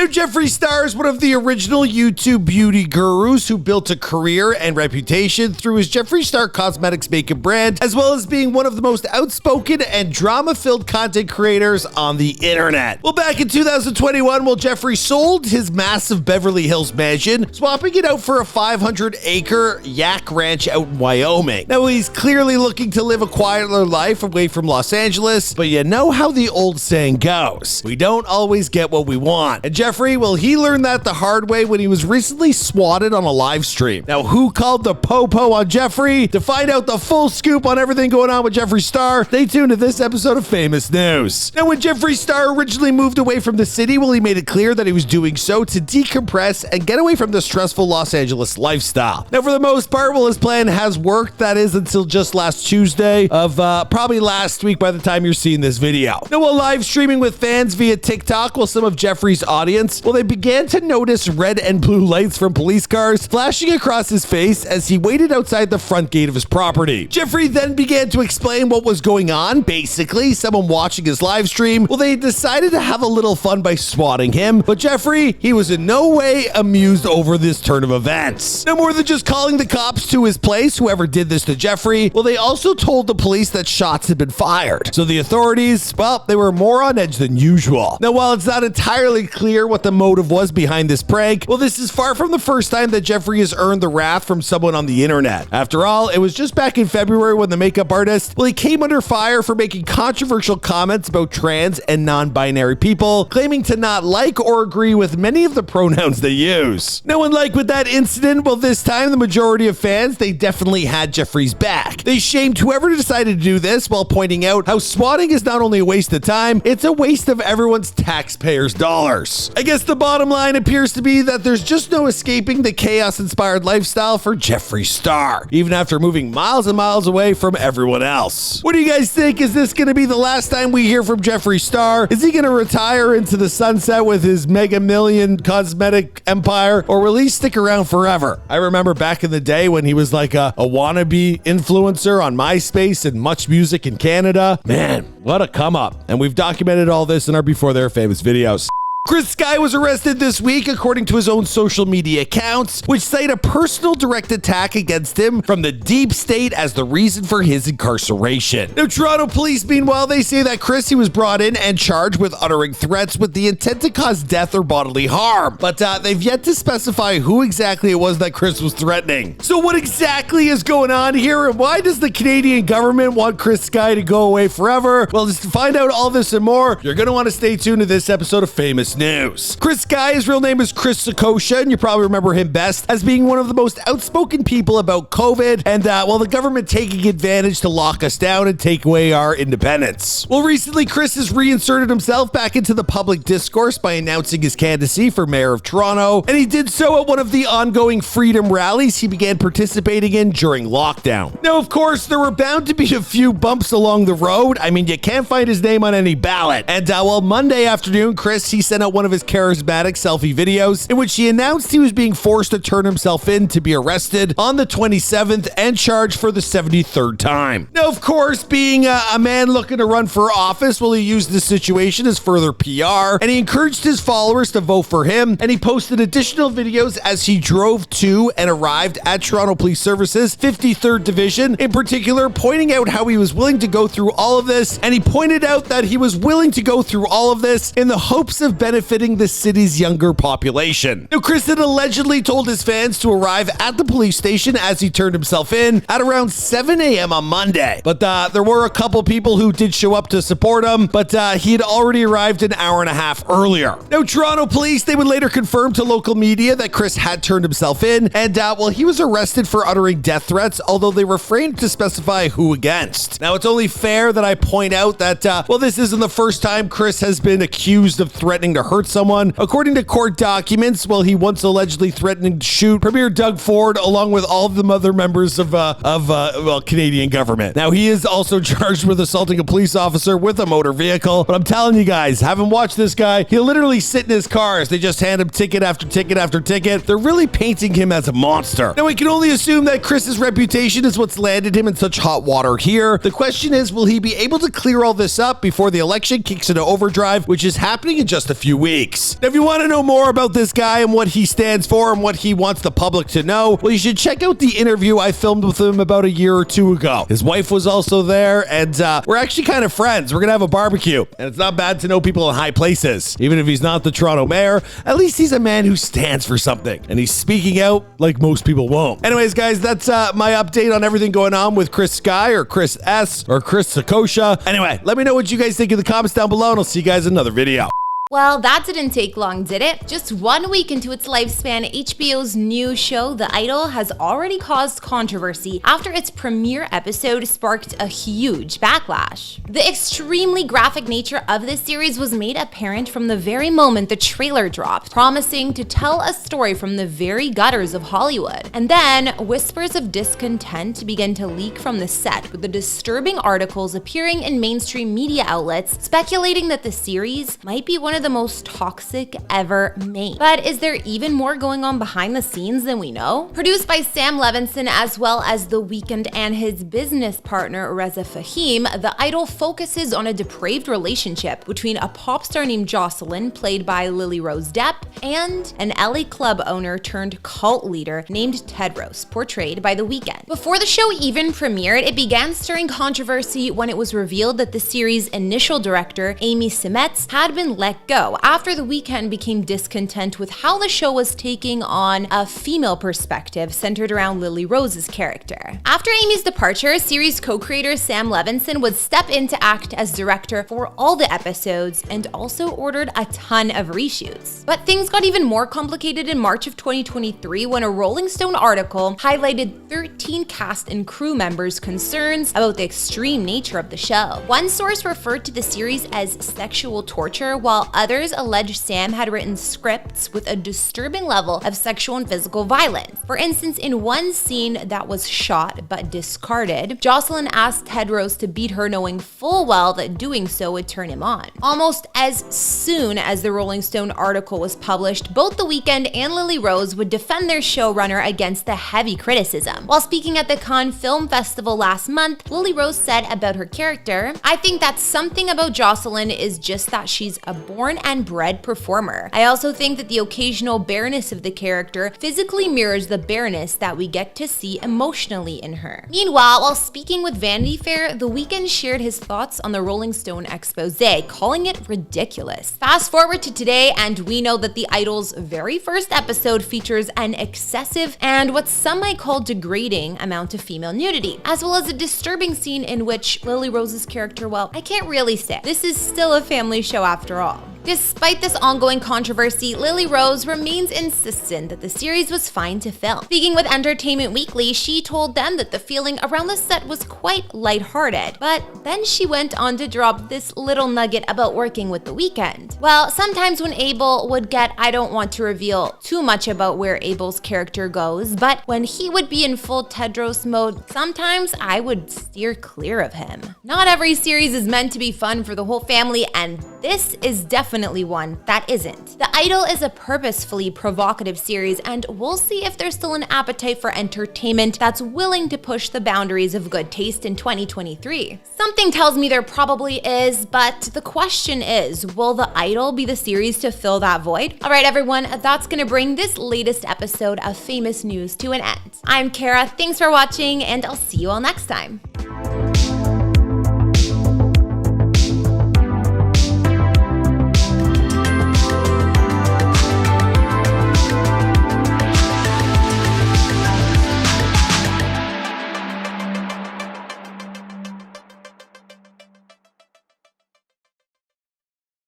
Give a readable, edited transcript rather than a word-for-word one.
Now, Jeffree Star is one of the original YouTube beauty gurus who built a career and reputation through his Jeffree Star Cosmetics makeup brand, as well as being one of the most outspoken and drama-filled content creators on the internet. Well, back in 2021, Jeffree sold his massive Beverly Hills mansion, swapping it out for a 500-acre yak ranch out in Wyoming. Now, he's clearly looking to live a quieter life away from Los Angeles, but you know how the old saying goes. We don't always get what we want. And Jeffree, well, he learned that the hard way when he was recently swatted on a live stream. Now, who called the po-po on Jeffree? To find out the full scoop on everything going on with Jeffree Star, stay tuned to this episode of Famous News. Now, when Jeffree Star originally moved away from the city, well, he made it clear that he was doing so to decompress and get away from the stressful Los Angeles lifestyle. Now, for the most part, well, his plan has worked. That is until just last Tuesday of probably last week by the time you're seeing this video. Now, while live streaming with fans via TikTok, well, some of Jeffree's audience, well, they began to notice red and blue lights from police cars flashing across his face as he waited outside the front gate of his property. Jeffree then began to explain what was going on. Basically, someone watching his live stream, well, they decided to have a little fun by swatting him, but Jeffree, he was in no way amused over this turn of events. No more than just calling the cops to his place, whoever did this to Jeffree, well, they also told the police that shots had been fired. So the authorities, well, they were more on edge than usual. Now, while it's not entirely clear what the motive was behind this prank, well, this is far from the first time that Jeffree has earned the wrath from someone on the internet. After all, it was just back in February when the makeup artist, well, he came under fire for making controversial comments about trans and non-binary people, claiming to not like or agree with many of the pronouns they use. Now, unlike with that incident, well, this time the majority of fans, they definitely had Jeffree's back. They shamed whoever decided to do this while pointing out how swatting is not only a waste of time, it's a waste of everyone's taxpayers' dollars. I guess the bottom line appears to be that there's just no escaping the chaos-inspired lifestyle for Jeffree Star, even after moving miles and miles away from everyone else. What do you guys think? Is this going to be the last time we hear from Jeffree Star? Is he going to retire into the sunset with his mega million cosmetic empire, or will he stick around forever? I remember back in the day when he was like a wannabe influencer on MySpace and Much Music in Canada. Man, what a come up. And we've documented all this in our Before Their Famous videos. Chris Sky was arrested this week, according to his own social media accounts, which cite a personal direct attack against him from the deep state as the reason for his incarceration. Now, Toronto police, meanwhile, they say that Chris, he was brought in and charged with uttering threats with the intent to cause death or bodily harm, but they've yet to specify who exactly it was that Chris was threatening. So what exactly is going on here, and why does the Canadian government want Chris Sky to go away forever? Well, just to find out all this and more, you're going to want to stay tuned to this episode of Famous News. Chris Sky, his real name is Chris Takosha, and you probably remember him best as being one of the most outspoken people about COVID and, well, the government taking advantage to lock us down and take away our independence. Well, recently, Chris has reinserted himself back into the public discourse by announcing his candidacy for mayor of Toronto, and he did so at one of the ongoing freedom rallies he began participating in during lockdown. Now, of course, there were bound to be a few bumps along the road. I mean, you can't find his name on any ballot. And, well, Monday afternoon, Chris, he sent out one of his charismatic selfie videos in which he announced he was being forced to turn himself in to be arrested on the 27th and charged for the 73rd time. Now, of course, being a man looking to run for office, well, he used this situation as further PR, and he encouraged his followers to vote for him, and he posted additional videos as he drove to and arrived at Toronto Police Services 53rd Division, in particular pointing out how he was willing to go through all of this, and he pointed out that he was willing to go through all of this in the hopes of benefiting the city's younger population. Now, Chris had allegedly told his fans to arrive at the police station as he turned himself in at around 7 a.m. on Monday, but there were a couple people who did show up to support him, but he had already arrived an hour and a half earlier. Now, Toronto police, they would later confirm to local media that Chris had turned himself in, and well, he was arrested for uttering death threats, although they refrained to specify who against. Now, it's only fair that I point out that, well, this isn't the first time Chris has been accused of threatening to hurt someone. According to court documents, well, he once allegedly threatened to shoot Premier Doug Ford along with all of the other members of Canadian government. Now, he is also charged with assaulting a police officer with a motor vehicle, but I'm telling you guys, having watched this guy, he'll literally sit in his cars. They just hand him ticket after ticket after ticket. They're really painting him as a monster. Now, we can only assume that Chris's reputation is what's landed him in such hot water here. The question is, will he be able to clear all this up before the election kicks into overdrive, which is happening in just a few few weeks. Now, if you want to know more about this guy and what he stands for and what he wants the public to know, well, you should check out the interview I filmed with him about a year or two ago. His wife was also there, and we're actually kind of friends. We're gonna have a barbecue, and it's not bad to know people in high places. Even if he's not the Toronto mayor, at least he's a man who stands for something, and he's speaking out like most people won't. Anyways, guys, that's my update on everything going on with Chris Sky or Chris S or Chris Takosha. Anyway, let me know what you guys think in the comments down below, and I'll see you guys in another video. Well, that didn't take long, did it? Just 1 week into its lifespan, HBO's new show, The Idol, has already caused controversy after its premiere episode sparked a huge backlash. The extremely graphic nature of this series was made apparent from the very moment the trailer dropped, promising to tell a story from the very gutters of Hollywood. And then, whispers of discontent began to leak from the set, with the disturbing articles appearing in mainstream media outlets speculating that the series might be one of the most toxic ever made. But is there even more going on behind the scenes than we know? Produced by Sam Levinson as well as The Weeknd and his business partner Reza Fahim, The Idol focuses on a depraved relationship between a pop star named Jocelyn, played by Lily Rose Depp, and an LA club owner turned cult leader named Tedros, portrayed by The Weeknd. Before the show even premiered, it began stirring controversy when it was revealed that the series' initial director, Amy Seimetz, had been let go after The Weeknd became discontent with how the show was taking on a female perspective centered around Lily Rose's character. After Amy's departure, series co-creator Sam Levinson would step in to act as director for all the episodes and also ordered a ton of reshoots. But things got even more complicated in March of 2023 when a Rolling Stone article highlighted 13 cast and crew members' concerns about the extreme nature of the show. One source referred to the series as sexual torture, while others alleged Sam had written scripts with a disturbing level of sexual and physical violence. For instance, in one scene that was shot but discarded, Jocelyn asked Tedros to beat her, knowing full well that doing so would turn him on. Almost as soon as the Rolling Stone article was published, both The Weeknd and Lily Rose would defend their showrunner against the heavy criticism. While speaking at the Cannes Film Festival last month, Lily Rose said about her character, "I think that something about Jocelyn is just that she's a born and bred performer. I also think that the occasional bareness of the character physically mirrors the bareness that we get to see emotionally in her." Meanwhile, while speaking with Vanity Fair, The Weeknd shared his thoughts on the Rolling Stone expose, calling it ridiculous. Fast forward to today, and we know that The Idol's very first episode features an excessive and what some might call degrading amount of female nudity, as well as a disturbing scene in which Lily Rose's character, well, I can't really say. This is still a family show after all. Despite this ongoing controversy, Lily Rose remains insistent that the series was fine to film. Speaking with Entertainment Weekly, she told them that the feeling around the set was quite lighthearted. But then she went on to drop this little nugget about working with The Weeknd. Well, sometimes when Abel would get, I don't want to reveal too much about where Abel's character goes, but when he would be in full Tedros mode, sometimes I would steer clear of him. Not every series is meant to be fun for the whole family, and this is definitely one that isn't. The Idol is a purposefully provocative series, and we'll see if there's still an appetite for entertainment that's willing to push the boundaries of good taste in 2023. Something tells me there probably is, but the question is, will The Idol be the series to fill that void? All right, everyone, that's gonna bring this latest episode of Famous News to an end. I'm Kara, thanks for watching, and I'll see you all next time.